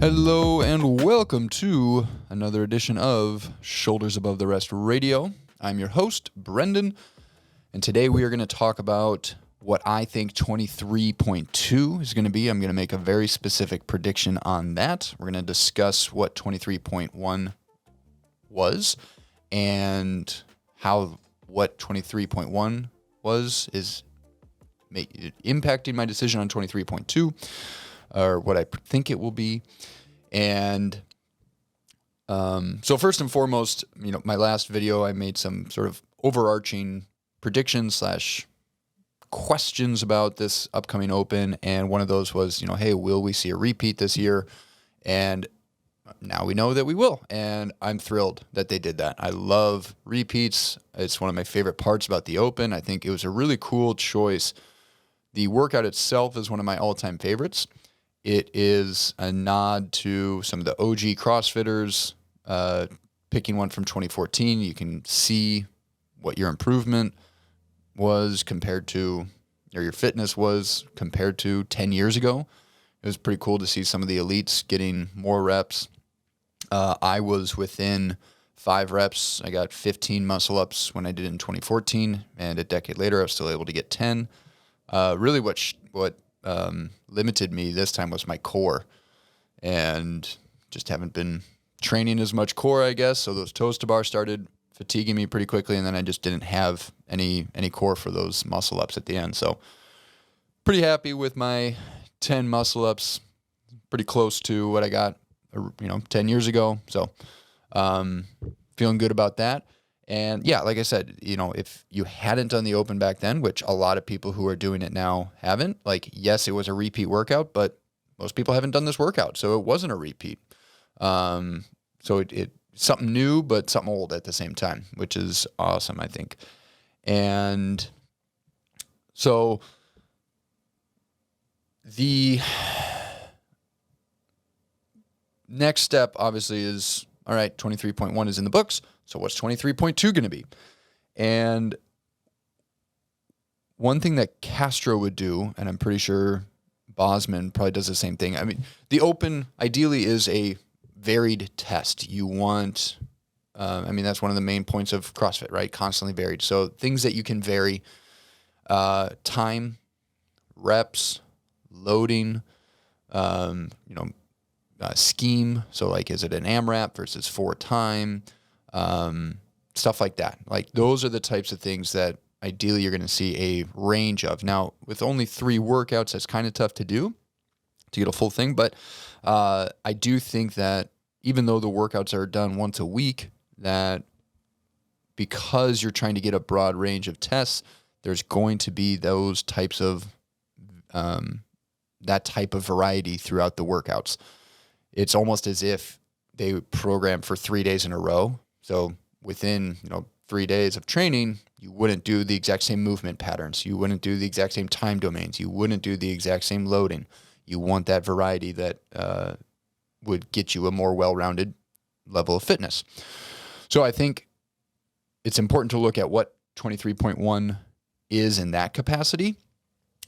Hello and welcome to another edition of Shoulders Above the Rest Radio. I'm your host, Brendan, and today we are going to talk about what I think 23.2 is going to be. I'm going to make a very specific prediction on that. We're going to discuss what 23.1 was and how what 23.1 was is impacting my decision on 23.2. Or what I think it will be. And so first and foremost, my last video, I made some sort of overarching predictions / questions about this upcoming Open. And one of those was, hey, will we see a repeat this year? And now we know that we will. And I'm thrilled that they did that. I love repeats. It's one of my favorite parts about the Open. I think it was a really cool choice. The workout itself is one of my all-time favorites. It is a nod to some of the OG CrossFitters, picking one from 2014. You can see what your improvement was compared to, or your fitness was compared to 10 years ago. It was pretty cool to see some of the elites getting more reps. I was within 5 reps. I got 15 muscle ups when I did it in 2014, and a decade later, I was still able to get 10. Really what limited me this time was my core, and just haven't been training as much core, I guess. So those toes to bar started fatiguing me pretty quickly, and then I just didn't have any core for those muscle ups at the end. So pretty happy with my 10 muscle ups, pretty close to what I got, 10 years ago. So feeling good about that. And yeah, like I said, if you hadn't done the Open back then, which a lot of people who are doing it now haven't, yes, it was a repeat workout, but most people haven't done this workout, so it wasn't a repeat. So it something new, but something old at the same time, which is awesome, I think. And so the next step, obviously, is, all right, 23.1 is in the books. So what's 23.2 going to be? And one thing that Castro would do, and I'm pretty sure Bosman probably does the same thing. I mean, the Open ideally is a varied test. You want, that's one of the main points of CrossFit, right? Constantly varied. So things that you can vary, time, reps, loading, scheme. So is it an AMRAP versus 4 time? Stuff like that. Those are the types of things that ideally you're going to see a range of. Now, with only 3 workouts, that's kind of tough to do, to get a full thing. But I do think that even though the workouts are done once a week, that because you're trying to get a broad range of tests, there's going to be those types of, that type of variety throughout the workouts. It's almost as if they program for 3 days in a row. So within, 3 days of training, you wouldn't do the exact same movement patterns. You wouldn't do the exact same time domains. You wouldn't do the exact same loading. You want that variety that would get you a more well-rounded level of fitness. So I think it's important to look at what 23.1 is in that capacity,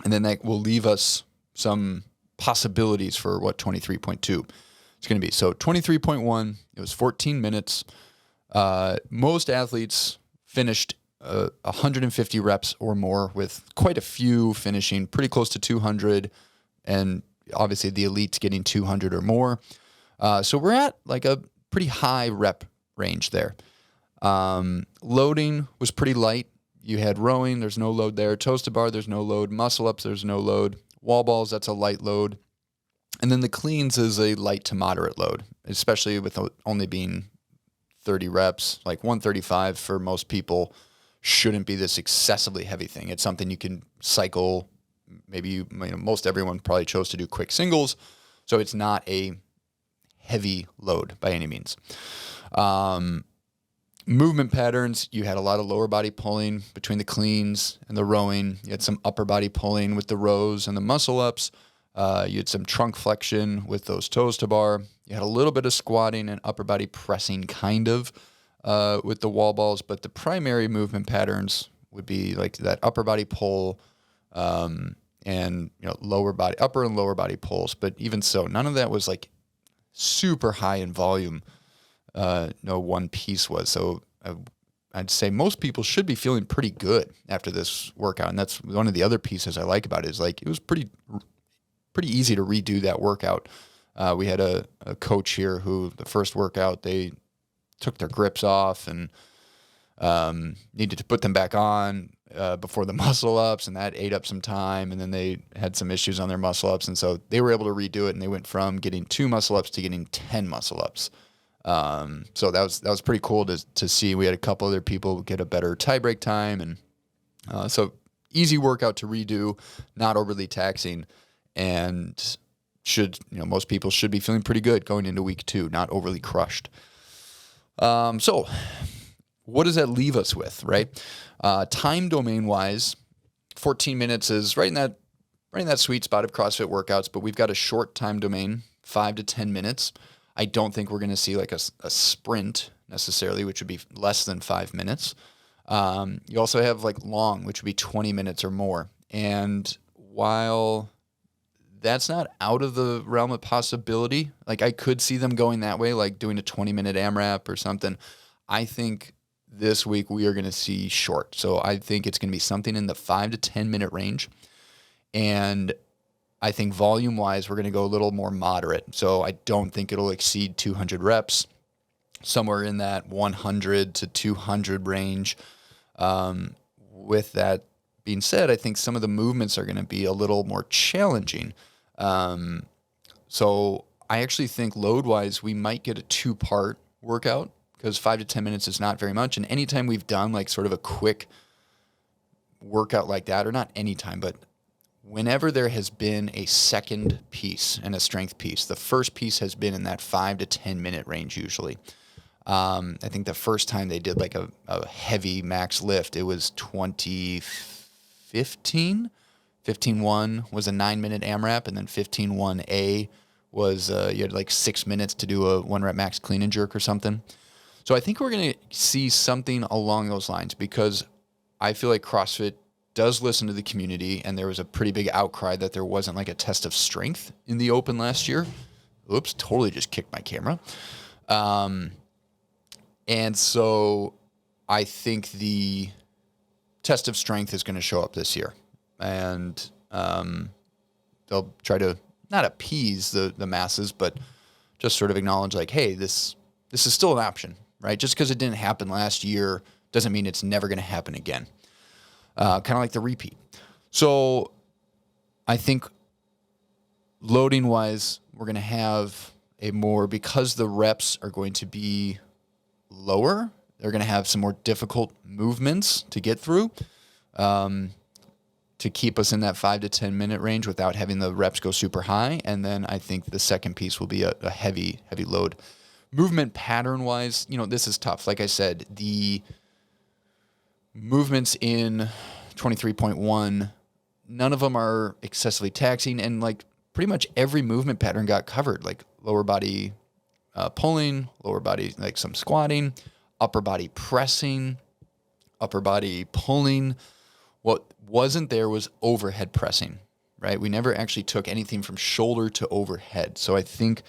and then that will leave us some possibilities for what 23.2 is going to be. So 23.1, it was 14 minutes. Most athletes finished 150 reps or more, with quite a few finishing pretty close to 200, and obviously the elites getting 200 or more. So we're at a pretty high rep range there. Loading was pretty light. You had rowing, there's no load there. Toes to bar, there's no load. Muscle ups, there's no load. Wall balls, that's a light load. And then the cleans is a light to moderate load, especially with only being 30 reps. 135 for most people shouldn't be this excessively heavy thing. It's something you can cycle. Maybe most everyone probably chose to do quick singles, so it's not a heavy load by any means. Movement patterns, you had a lot of lower body pulling between the cleans and the rowing. You had some upper body pulling with the rows and the muscle ups. You had some trunk flexion with those toes to bar. You had a little bit of squatting and upper body pressing kind of with the wall balls, but the primary movement patterns would be that upper body pull and upper and lower body pulls. But even so, none of that was super high in volume. No one piece was. So I'd say most people should be feeling pretty good after this workout. And that's one of the other pieces I like about it is like, it was pretty easy to redo that workout. We had a coach here who the first workout, they took their grips off and needed to put them back on before the muscle ups, and that ate up some time. And then they had some issues on their muscle ups. And so they were able to redo it, and they went from getting 2 muscle ups to getting 10 muscle ups. So that was pretty cool to see. We had a couple other people get a better tie break time. And so easy workout to redo, not overly taxing, and most people should be feeling pretty good going into week 2, not overly crushed. So what does that leave us with, right? Time domain wise, 14 minutes is right in that sweet spot of CrossFit workouts, but we've got a short time domain, 5 to 10 minutes. I don't think we're going to see like a sprint necessarily, which would be less than 5 minutes. You also have like long, which would be 20 minutes or more. And while that's not out of the realm of possibility, like I could see them going that way, like doing a 20-minute AMRAP or something. I think this week we are going to see short. So I think it's going to be something in the 5 to 10 minute range. And I think volume-wise, we're going to go a little more moderate. So I don't think it'll exceed 200 reps, somewhere in that 100 to 200 range. With that being said, I think some of the movements are going to be a little more challenging. So I actually think load-wise, we might get a 2-part workout because 5 to 10 minutes is not very much. And anytime we've done like sort of a quick workout like that, or not anytime, but whenever there has been a second piece and a strength piece, the first piece has been in that 5 to 10 minute range usually. I think the first time they did like a heavy max lift, it was 2015. 15-1 was a 9-minute AMRAP, and then 15-1A was you had like 6 minutes to do a 1-rep max clean and jerk or something. So I think we're going to see something along those lines because I feel like CrossFit does listen to the community, and there was a pretty big outcry that there wasn't like a test of strength in the Open last year. Oops, totally just kicked my camera. And so I think the test of strength is going to show up this year, and they'll try to not appease the masses, but just sort of acknowledge like, hey, this is still an option, right? Just because it didn't happen last year doesn't mean it's never going to happen again. Kind of like the repeat. So I think loading wise, we're going to have a more, because the reps are going to be lower, they're going to have some more difficult movements to get through, to keep us in that 5 to 10 minute range without having the reps go super high. And then I think the second piece will be a heavy load. Movement pattern wise, this is tough. Like I said, the movements in 23.1, none of them are excessively taxing, and like pretty much every movement pattern got covered, like lower body pulling, lower body, like some squatting, upper body pressing, upper body pulling. What wasn't there was overhead pressing, right? We never actually took anything from shoulder to overhead. So I think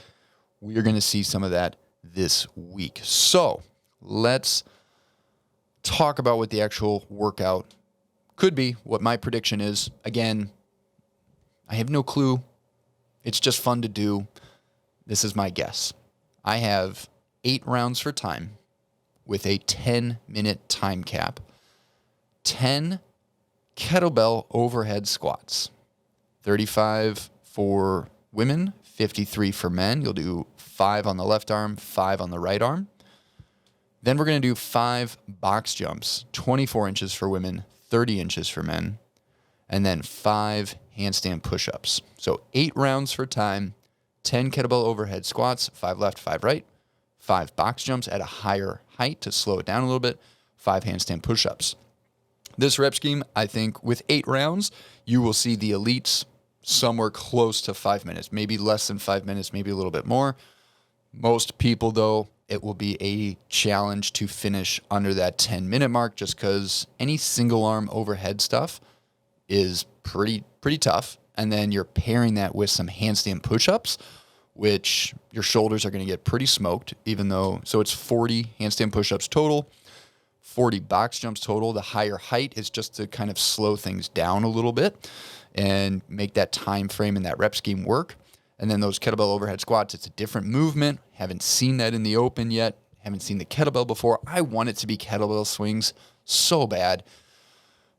we are going to see some of that this week. So let's talk about what the actual workout could be, what my prediction is. Again, I have no clue. It's just fun to do. This is my guess. I have 8 rounds for time with a 10-minute time cap. 10 kettlebell overhead squats. 35 for women, 53 for men. You'll do 5 on the left arm, 5 on the right arm. Then we're going to do 5 box jumps, 24 inches for women, 30 inches for men, and then 5 handstand push-ups. So 8 rounds for time, 10 kettlebell overhead squats, 5 left, 5 right, 5 box jumps at a higher height to slow it down a little bit, 5 handstand push-ups. This rep scheme, I think with 8 rounds, you will see the elites somewhere close to 5 minutes, maybe less than 5 minutes, maybe a little bit more. Most people, though, it will be a challenge to finish under that 10-minute mark just because any single arm overhead stuff is pretty tough. And then you're pairing that with some handstand push-ups. which your shoulders are going to get pretty smoked, so it's 40 handstand push-ups total, 40 box jumps total. The higher height is just to kind of slow things down a little bit and make that time frame and that rep scheme work. And then those kettlebell overhead squats, it's a different movement. Haven't seen that in the open yet. Haven't seen the kettlebell before. I want it to be kettlebell swings so bad.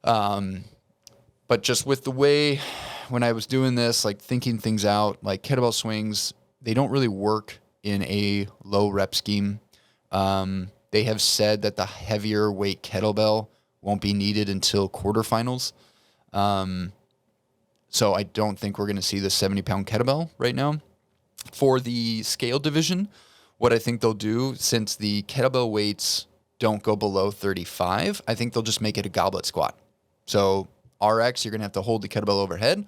But just with the way when I was doing this, like thinking things out, like kettlebell swings, they don't really work in a low rep scheme. They have said that the heavier weight kettlebell won't be needed until quarterfinals. So I don't think we're going to see the 70-pound kettlebell right now. For the scale division, what I think they'll do, since the kettlebell weights don't go below 35, I think they'll just make it a goblet squat. So RX, you're going to have to hold the kettlebell overhead.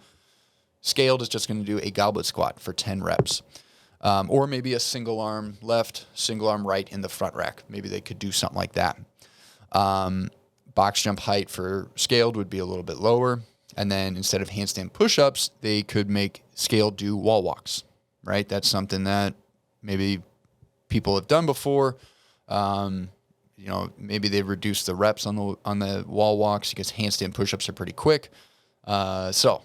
Scaled is just going to do a goblet squat for 10 reps. Or maybe a single arm left, single arm right in the front rack. Maybe they could do something like that. Box jump height for scaled would be a little bit lower. And then instead of handstand push-ups, they could make scaled do wall walks, right? That's something that maybe people have done before. Maybe they've reduced the reps on the wall walks because handstand push-ups are pretty quick. So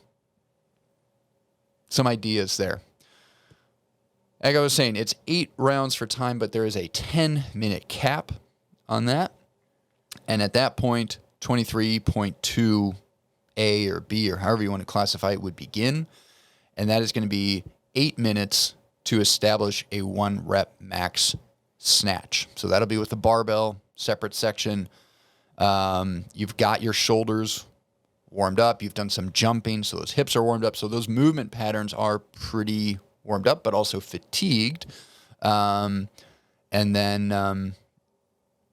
some ideas there. Like I was saying, it's 8 rounds for time, but there is a 10-minute cap on that. And at that point, 23.2 A or B or however you want to classify it would begin. And that is going to be 8 minutes to establish a 1 rep max snatch. So that'll be with the barbell, separate section. You've got your shoulders warmed up. You've done some jumping, so those hips are warmed up. So those movement patterns are pretty warmed up, but also fatigued. And then,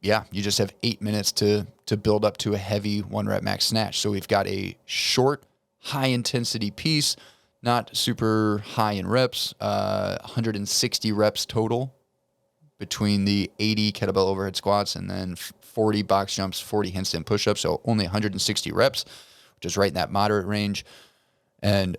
you just have 8 minutes to build up to a heavy 1 rep max snatch. So we've got a short, high intensity piece, not super high in reps, 160 reps total between the 80 kettlebell overhead squats and then 40 box jumps, 40 handstand push-ups. So only 160 reps, which is right in that moderate range. And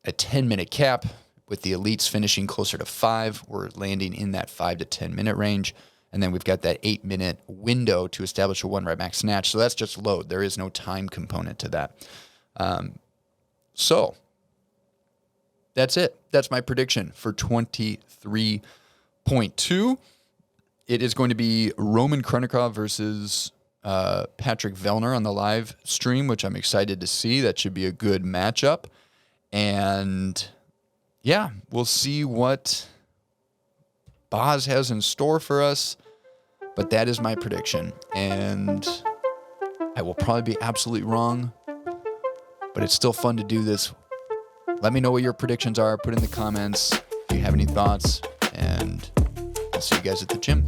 a 10-minute cap with the elites finishing closer to 5. We're landing in that 5 to 10 minute range. And then we've got that 8-minute window to establish a 1 rep max snatch. So that's just load. There is no time component to that. So that's it. That's my prediction for 23.2. It is going to be Roman Kronikov versus Patrick Vellner on the live stream, which I'm excited to see. That should be a good matchup. And yeah, we'll see what Boz has in store for us. But that is my prediction. And I will probably be absolutely wrong. But it's still fun to do this. Let me know what your predictions are. Put in the comments if you have any thoughts. And I'll see you guys at the gym.